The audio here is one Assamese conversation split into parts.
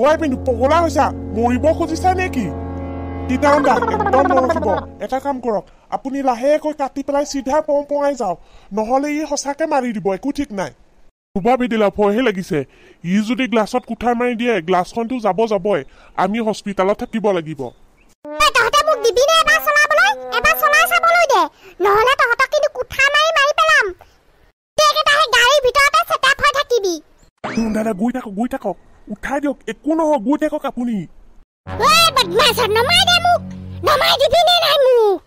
ওই পিন্ধু পগলা হৈছা মৰিব খুজিছা নেকি তিতাৰন্দা একদম নৰখিব এটা কাম কৰক আপুনি লাহেকৈ কাটি পেলাই চিধা পঙাই যাওক নহলে ই সঁচাকে মাৰি দিব একো ঠিক নাই ভাবি দিলা ভয়হে লাগিছে ই যদি গ্লাছত কুঠাৰ মাৰি দিয়ে গ্লাছখনটো যাবই আমি হস্পিটালত থাকিব লাগিব তহতে মোক দিবি নে এবাৰ চলাবলৈ এবাৰ চলাই চাবলৈ দে নহলে তহতক কিন্তু কুঠাৰ মাৰি পেলাম তেকেটাহে গাড়ীৰ ভিতৰতে সেটআপ হৈ থাকিবি দাদা গৈ থাকক উঠাই দিয়ক একো নহয় গৈ থাকক আপুনি বদমাছ নমাই দে মোক নমাই দিবি নে নাই মোক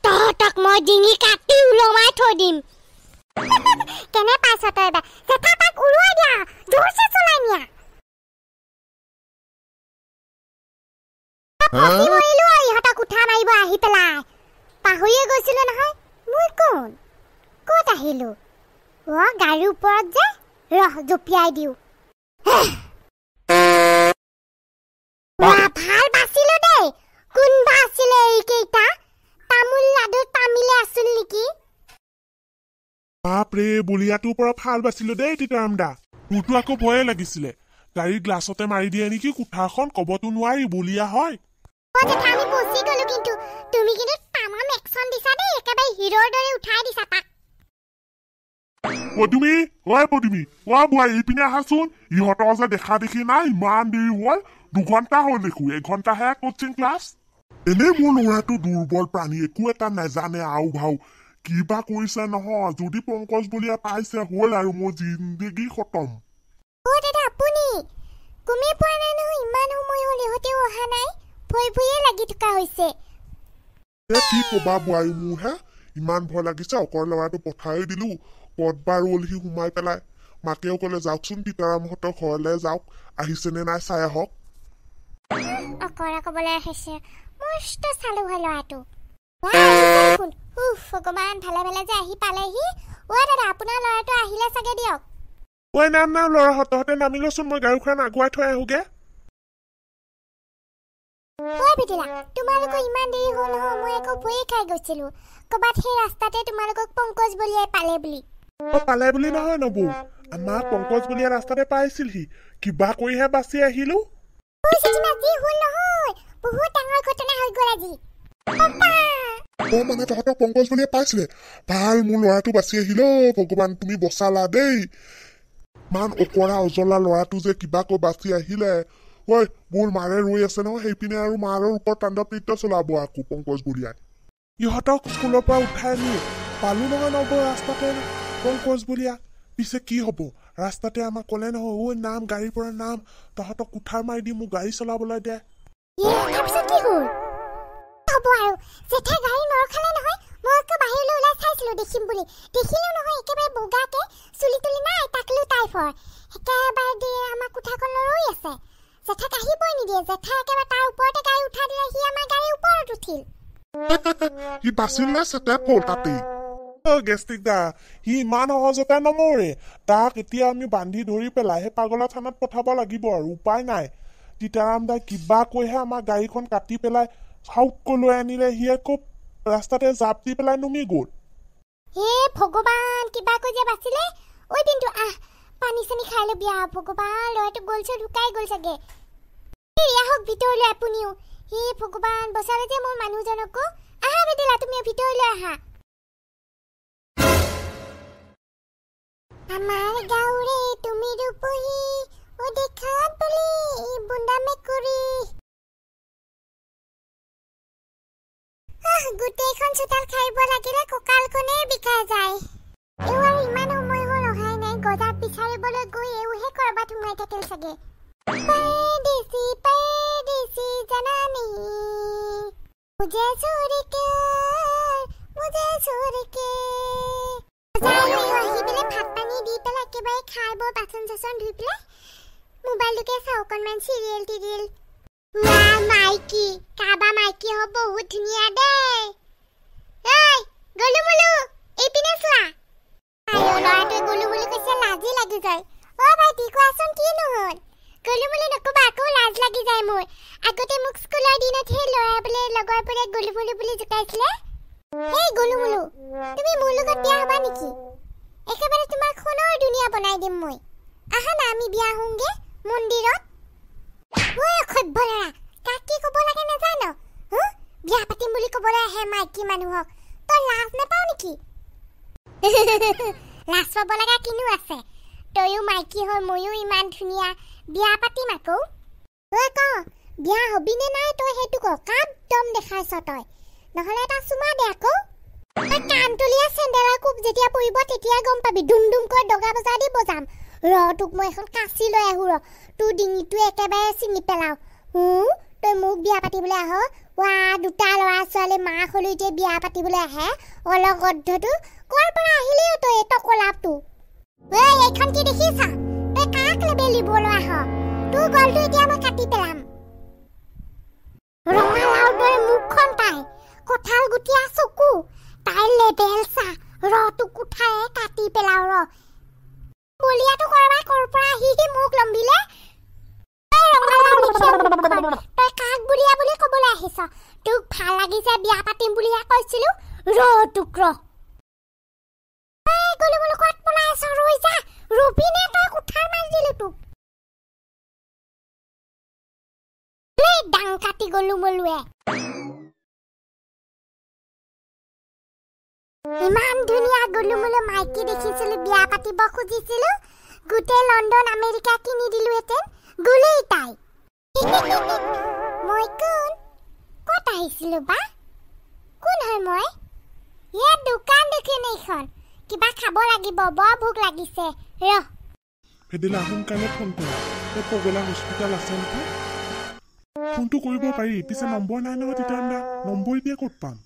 তহতক মই ডিঙি কাটি উলমাই থৈ দিম কেনে পাইছ তই এবাৰ জেঠা তাক উৰুৱাই দিয়া জোৰছে চলাই নিয়া ফাঁচি মৰিলো আৰু ইহঁতক উঠা মাৰিব আহি পেলাই পাহৰিয়ে গৈছিলো নহয় মই ক'ত আহিলো গাড়ীৰ ওপৰত যে ৰহ জপিয়াই দিওঁ ভাল বাচিলো দেই কোনবা আছিলে এইকেইটা তামিলনাডুত তামিলে আছিল নেকি বাপৰে বলিয়াটোৰ পৰা ভাল বাচিলো দেই তিতাৰামদা মোৰতো আকৌ ভয়ে লাগিছিলে গাড়ীৰ গ্লাছতে মাৰি দিয়ে নেকি কুঠাৰখন কবতো নোৱাৰি বলিয়া হয় আমি বসি গলো কিন্তু তুমি কিন্তু তামাম একশন দিছা দেই একেবাৰে হিৰোৰ দৰে উঠাই দিছা তাক পদুমি বোৱাই এইপিনে আহাচোন ইহঁতৰ যে দেখা দেখি নাই ইমান দেৰি হ'ল 2 ঘণ্টা হ'ল দেখো 1 ঘণ্টাহে কোচিং ক্লাছ এনেই মোৰ ল'ৰাটো দুৰ্বল প্ৰাণী একো এটা নাজানে আও ভাও কিবা কৰিছে নহয় যদি পংকজ বলিয়া পাইছে হ'ল আৰু মোৰ জিন্দগী খতম দাদা আপুনি কুমি পোৱা নাই নহয় ইমান সময় হ'ল ইহঁতেও অহা নাই ভয়ে লাগি থকা হৈছে কি কবা বোৱাই মোৰ হে ইমান ভয় লাগিছে অকৰ ল'ৰাটো পঠাই দিলো পদবাৰ ৰল সি সোমাই পেলাই মাকেও ক'লে যাওকচোন তিতাৰামহঁতৰ ঘৰলৈ যাওক আহিছেনে নাই চাই আহক অকৰা ক'বলৈ আহিছে মস্ত চালু হয় ল'ৰাটো ভগৱান ভালে যে আহি পালেহি দাদা আপোনাৰ ল'ৰাটো আহিলে চাগে দিয়ক নাম ল'ৰাহঁতহঁতে নামিলচোন মই গাড়ীখন আগুৱাই থৈ আহোগে তোমালোকৰ ইমান দেৰি হ'ল নহয় মই একো ভয়ে খাই গৈছিলো ক'বাত সেই ৰাস্তাতে তোমালোকক পংকজ বলিয়াই পালে বুলি নহয় নবৌ আমাক পংকজ বলিয়া ৰাস্তাতে পাইছিলহি কিবা কৰিহে বাচি আহিলো বহুত ডাঙৰ ঘটনা হৈ গ'ল আজি মানে তহঁতক পংকজ বলিয়া পাইছিলে ভাল মোৰ ল'ৰাটো বাচি আহিলো ভগৱান তুমি বচালা দেই ইমান অকৰা অজলা ল'ৰাটো যে কিবা কৈ বাচি আহিলে ঐ মোৰ মাৰে ৰৈ আছে নহয় সেইপিনে আৰু মাৰৰ ওপৰত তাণ্ডৱ নৃত্য চলাব আকৌ পংকজ বলিয়াই ইহঁতক স্কুলৰ পৰা উঠাই নি পালো নহয় নব ৰাস্তাতে পংকজ বলিয়া পিছে কি হব ৰাস্তাতে আমাক ক'লে নহয় ঐ নাম গাড়ীৰ পৰা নাম তহঁতক কুঠাৰ মাৰি দি মোক গাড়ী চলাবলৈ দে জেঠাই গাড়ী নৰখালে নহয় মই আকৌ বাহিৰলৈ ওলাই চাইছিলো দেখিম বুলি দেখিলো নহয় একেবাৰে বগাকে চুলি তুলি নাই টাকলু টাইপৰ একেবাৰে দিয়ে আমাৰ কুঠাৰখন ৰৈ আছে জেঠাক আহিবই নিদিয়ে জেঠাই একেবাৰে তাৰ ওপৰতে গাড়ী উঠাই দিলে সি আমাৰ গাড়ীৰ ওপৰত উঠিল সি বাচিল নে চেটেপ হ'ল তাতেই গেষ্টিক দা সি ইমান সহজতে নমৰে তাক এতিয়া আমি বান্ধি ধৰি পেলাই সেই পাগলা থানাত পঠাব লাগিব আৰু উপায় নাই তিতাৰাম দাই কিবা কৈহে আমাৰ গাড়ীখন কাটি পেলাই চাউককৈ লৈ আনিলে সি আকৌ ৰাস্তাতে জাপ দি পেলাই নুমি গ'ল হে ভগৱান কিবা কৈ যে বাচিলে ঐ দিনটো পানী চানী খাই ল'বি ভগৱান ল'ৰাটো গ'লছে ঢুকাই গ'ল চাগে আহক ভিতৰলৈ আপুনিও হে ভগৱান বচালে যে মোৰ মানুহজনকো আহা বেদিলা তুমি ভিতৰলৈ আহা আমাৰ গাঁৱৰে তুমি ৰূপহী দেখাত বুলি বুন্দা মেকুৰী গোটেইখন চোতাল খাইব লাগিলে কঁকালখনে বিষাই যায় আৰু ইমান সময় হ'ল অহাই নাই গজাত বিচাৰিবলৈ গৈ এওহে কৰবাত সোমাই থাকিল চাগে परदेसी जाना नहीं मुझे छोड़ के আহি পেলাই ভাত পানী দি পেলাই একেবাৰে খাই বৈ বাচন চাচন ধুই পেলাই মোবাইলটোকে চাওঁ অকণমান চিৰিয়েল মাইকী কাবা মাইকী হ'ব বহুত ধুনীয়া দেই গলু মুলু এইপিনে চোৱা ল'ৰাটোৱে গলু মুলু কৈছে লাজি লাগি যায় ভাইটি কোৱাচোন কি নহ'ল গলু মুলু নকবা আকৌ লাজ লাগি যায় মোৰ আগতে মোক স্কুলৰ দিনত সেই ল'ৰাবোৰে লগৰবোৰে গলু মুলু বুলি জোকাইছিলে এই গলু মুলু তুমি মোৰ লগত বিয়া হ'বা নেকি একেবাৰে তোমাক সোণৰ দুনিয়া বনাই দিম মই আহা না আমি বিয়া হওঁগে মন্দিৰত মাইকী মানুহক তই লাজ নাপাও নেকি লাজ পাব লগা কিনো আছে তয়ো মাইকী হৈ ময়ো ইমান ধুনীয়া বিয়া পাতিম আকৌ তই ক বিয়া হবিনে নাই তই সেইটো ক কাপ দম দেখাইছ তই নহলে এটা চুমা দে আকৌ তই কাণতলীয়া চেণ্ডেলৰ কোব যেতিয়া পৰিব তেতিয়া গম পাবি দুম দুমকৈ দগা বজা দি বজাম ৰ তোক মই এখন কাঁচি লৈ আহো ৰ তোৰ ডিঙিটো একেবাৰে ছিঙি পেলাও তই মোক বিয়া পাতিবলৈ আহ ৱা দুটা ল'ৰা ছোৱালী মাক হলো এতিয়া বিয়া পাতিবলৈ আহে অলগদ্ধটো কৰ পৰা আহিলে তই টকলাপটো এইখন কি দেখিছ তই কাক লেবেলিবলৈ আহ তোৰ গলটো এতিয়া মই কাটি পেলাম ৰঙালাওৰ দৰে মুখখন তাই কঁঠাল গুটিয়া চকু তাই লেবেল চা ৰ তোক উঠাই কাটি পেলাও ৰ বলিয়াটো কৰবাৰ কৰ পৰা আহি মোক লম্বিলে তই কাক বুলিয়া বুলি কবলৈ আহিছ তোক ভাল লাগিছে বিয়া পাতিম বুলিহে কৈছিলো ৰ তোক ৰ গলো গলো ক'ত পলাই আছ ৰৈ যা ৰবিনে তই কুঠাৰ মাৰি দিলো তোক ডাং কাটি গলো মলুৱে ইমান ধুনীয়া গলো মলো মাইকী দেখিছিলো বিয়া পাতিব খুজিছিলো গোটেই লণ্ডন আমেৰিকা কিনি দিলোহেঁতেন গলেই তাই মই কোন ক'ত আহিছিলো বা কোন হয় মই ইয়াত দোকান দেখোন এইখন কিবা খাব লাগিব বৰ ভোক লাগিছে ৰ এদিলা সোনকালে ফোন কৰা এই পগলা হস্পিটেল আছে নহয় ফোনটো কৰিব পাৰি পিছে নম্বৰ নাই নহয় তেতিয়া নম্বৰ এতিয়া ক'ত পাম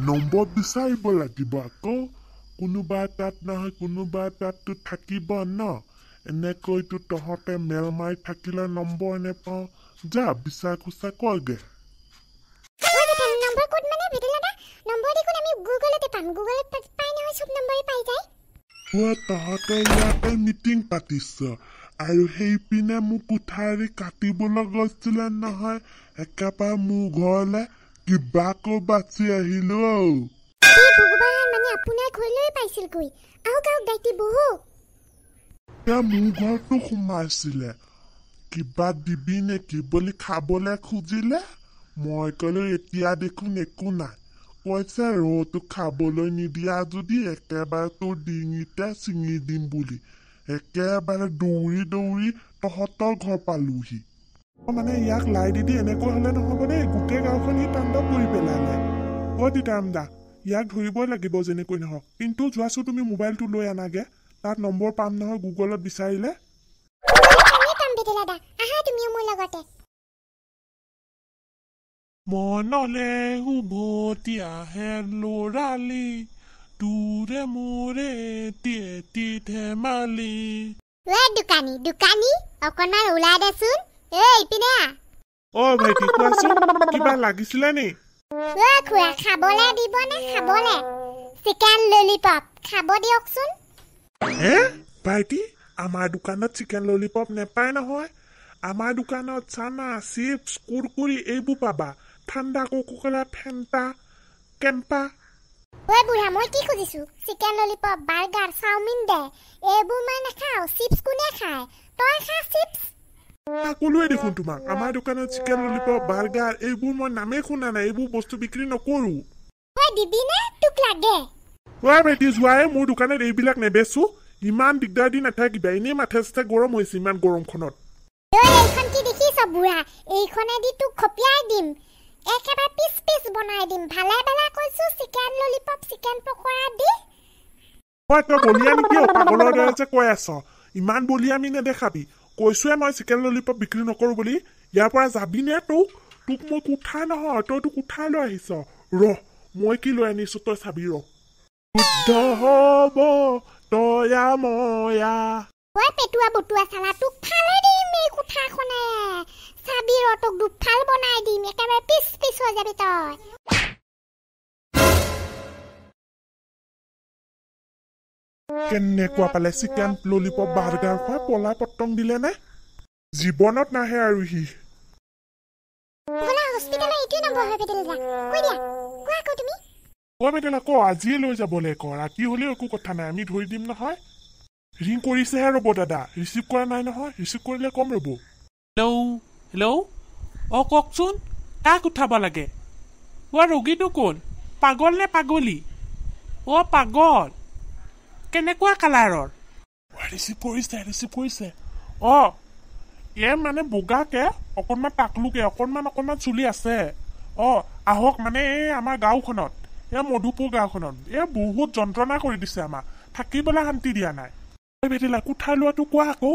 নম্বৰ বিচাৰিব লাগিব আকৌ কোনোবা তাত নহয় কোনোবা তাততো থাকিব ন এনেকৈতো তহঁতে মেল মাৰি থাকিলে নম্বৰ নেপাওঁ যা বিচাৰ খোচা কয়গে তহঁতে ইয়াতে মিটিং পাতিছ আৰু সেইপিনে মোক কোঠাৰী কাটিবলৈ গৈছিলে নহয় একেবাৰে মোৰ ঘৰলে কিবাকো বাচি আহিলো মোৰ ঘৰটো সোমাইছিলে কিবা দিবি নেকি বুলি খাবলৈ খুজিলে মই কলো এতিয়া দেখোন একো নাই কৈছে ৰটো খাবলৈ নিদিয়া যদি একেবাৰে তোৰ ডিঙিতে ছিঙি দিম বুলি একেবাৰে দৌৰি দৌৰি তহঁতৰ ঘৰ পালোহি মানে ইয়াক লাই দি এনেকৈ হলে নহব দেই গোটেই গাঁওখন সি তাণ্ডৱ কৰি পেলালে তিতাৰামদা ইয়াক ধৰিবই লাগিব যেনেকৈ নহওক কিন্তু যোৱাছো তুমি মোবাইলটো লৈ আনাগে তাত নম্বৰ পাম নহয় গুগলত বিচাৰিলে মনলে উভতি আহে লৰালি তোৰে মোৰে তি ধেমালি দোকানী দোকানী অকণমান ওলাই দেচোন এইপিনে ভাইটি কোৱাচোন কিবা লাগিছিলে নি খুৰা খাবলে দিব নে খাবলে চিকেন ললিপপ খাব দিয়কচোন ভাইটি আমাৰ দোকানত চিকেন ললিপপ নেপায় নহয় আমাৰ দোকানত চানা চিপছ কুৰকুৰি এইবোৰ পাবা ঠাণ্ডা কোকোকলা ফেণ্টা কেম্পা বুঢ়া মই কি খুজিছো চিকেন ললিপপ বাৰ্গাৰ চাওমিন দে এইবোৰ মই নাখাওঁ চিপছ কোনে খায় তই খা চিপছ ক'লোৱে দেখোন তোমাক আমাৰ দোকানত চিকেন ললিপপ বাৰ্গাৰ এইবোৰ মই নামেই শুনা নাই এইবোৰ বস্তু বিক্ৰী নকৰো দিবি নে তোক লাগে ভাইটি যোৱাই মোৰ দোকানত এইবিলাক নেবেচো ইমান দিগদাৰ দি নাথাকিবা এনেই মাথা চাথা গৰম হৈছে ইমান গৰমখনত এইখন কি দেখিছ বুঢ়া এইখনেদি তোক খপিয়াই দিম একেবাৰে পিচ পিচ বনাই দিম ভালে ভালে কৈছো চিকেন ললিপপ চিকেন পকৰা দি তই বলিয়া নেকি পাগলৰ দৰে যে কৈ আছ ইমান বলিয়ামি নেদেখাবি কৈছোৱে মই চিকেন ললিপপ বিক্ৰী নকৰো বুলি ইয়াৰ পৰা যাবি নে তোক মই কোঠাৰ নহয় তই তোক কোঠাৰ লৈ আহিছ মই কি লৈ আনিছো তই চাবি শুদ্ধ হব তয়া ময়া পেটুৱা বটুৱা চালা তোক ফালে দিম এই কোঠাখনে চাবি তোক দুফাল বনাই দিম একেবাৰে পিচ পিচ হৈ যাবি তই কেনেকুৱা পালে চিকেন ললিপপ বাৰ্গাৰ খোৱা পলা পটং দিলে নে জীৱনত নাহে আৰু সি আজিয়ে লৈ যাবলৈ ক ৰাতি হলেও একো কথা নাই আমি ধৰি দিম নহয় ৰিং কৰিছেহে ৰ'ব দাদা ৰিচিভ কৰা নাই নহয় ৰিচিভ কৰিলে কম ৰ'ব হেল্ল' কওকচোন কাক উঠাব লাগে ৰোগীটো কোন পাগল নে পাগলী পাগল কেনেকুৱা কালাৰৰ ৰিচিভ কৰিছে মানে বগাকে অকণমান টাকলুকে অকণমান চুলি আছে আহক মানে এই আমাৰ গাঁওখনত মধুপুৰ গাঁওখনত বহুত যন্ত্ৰণা কৰি দিছে আমাক থাকিবলৈ শান্তি দিয়া নাই ভেটিলা কোঠাৰ লোৱাটো কোৱা আকৌ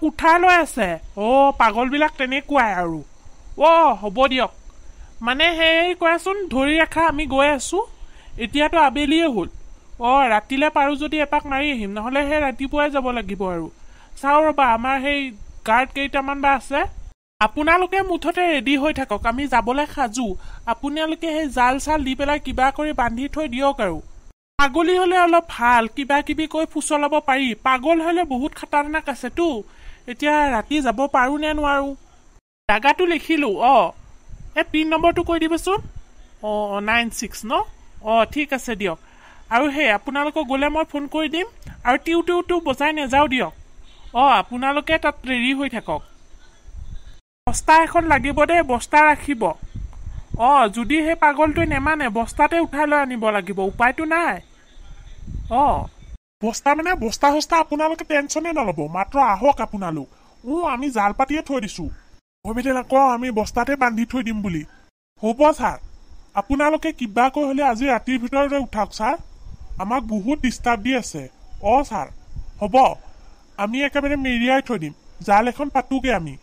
কোঠা লৈ আছে পাগলবিলাক তেনেকুৱাই আৰু হ'ব দিয়ক মানে সেই কোৱাচোন ধৰি ৰাখা আমি গৈ আছো এতিয়াতো আবেলিয়ে হ'ল ৰাতিলে পাৰো যদি এপাক মাৰি আহিম নহ'লে সেই ৰাতিপুৱাই যাব লাগিব আৰু চাওঁ ৰ'বা আমাৰ সেই গাৰ্ড কেইটামান বা আছে আপোনালোকে মুঠতে ৰেডি হৈ থাকক আমি যাবলৈ সাজু আপোনালোকে সেই জাল চাল দি পেলাই কিবা কৰি বান্ধি থৈ দিয়ক আৰু পাগলী হ'লে অলপ ভাল কিবা কিবি কৈ ফুচলাব পাৰি পাগল হ'লে বহুত খাতাৰনাক আছেতো এতিয়া ৰাতি যাব পাৰো নে নোৱাৰো জাগাটো লিখিলোঁ পিন নম্বৰটো কৈ দিবচোন 96 ন ঠিক আছে দিয়ক আৰু সেই আপোনালোকক গ'লে মই ফোন কৰি দিম আৰু টিউটো বজাই নাযাওঁ দিয়ক আপোনালোকে তাত ৰেডি হৈ থাকক বস্তা এখন লাগিব দেই বস্তা ৰাখিব যদি সেই পাগলটোৱে নেমানে বস্তাতে উঠাই লৈ আনিব লাগিব উপায়টো নাই বস্তা মানে বস্তা সস্তা আপোনালোকে টেনশ্যনে নল'ব মাত্ৰ আহক আপোনালোক আমি জাল পাতিয়ে থৈ দিছোঁ ভেটিলা আমি বস্তাতে বান্ধি থৈ দিম বুলি হ'ব ছাৰ আপোনালোকে কিবাকৈ হ'লে আজি ৰাতিৰ ভিতৰতে উঠাওক ছাৰ আমাক বহুত ডিষ্টাৰ্ব দি আছে ছাৰ হ'ব আমি একেবাৰে মেৰিয়াই থৈ দিম জাল এখন পাতোগৈ আমি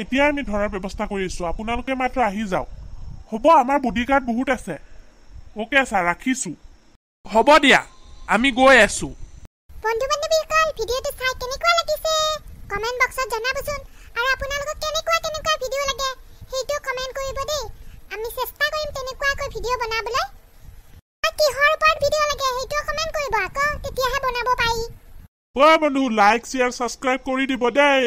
এতিয়াই আমি ধৰাৰ ব্যৱস্থা কৰি আছোঁ আপোনালোকে মাত্ৰ আহি যাওক হ'ব আমাৰ বডিগাৰ্ড বহুত আছে অ'কে ছাৰ ৰাখিছোঁ হ'ব দিয়া আমি গৈ আছো বন্ধু বান্ধৱীসকল ভিডিঅ'টো চাই কেনেকুৱা লাগিছে কমেণ্ট বক্সত জনাবচোন আৰু আপোনালোকক কেনেকুৱা ভিডিঅ' লাগে সেইটো কমেণ্ট কৰিব দেই আমি চেষ্টা কৰিম তেনেকুৱাকৈ ভিডিঅ' বনাবলৈ আৰু কিহৰ ওপৰত ভিডিঅ' লাগে সেইটো কমেণ্ট কৰিব আকৌ তেতিয়াহে বনাব পাৰি বন্ধু লাইক শ্বেয়াৰ ছাবস্ক্ৰাইব কৰি দিব দেই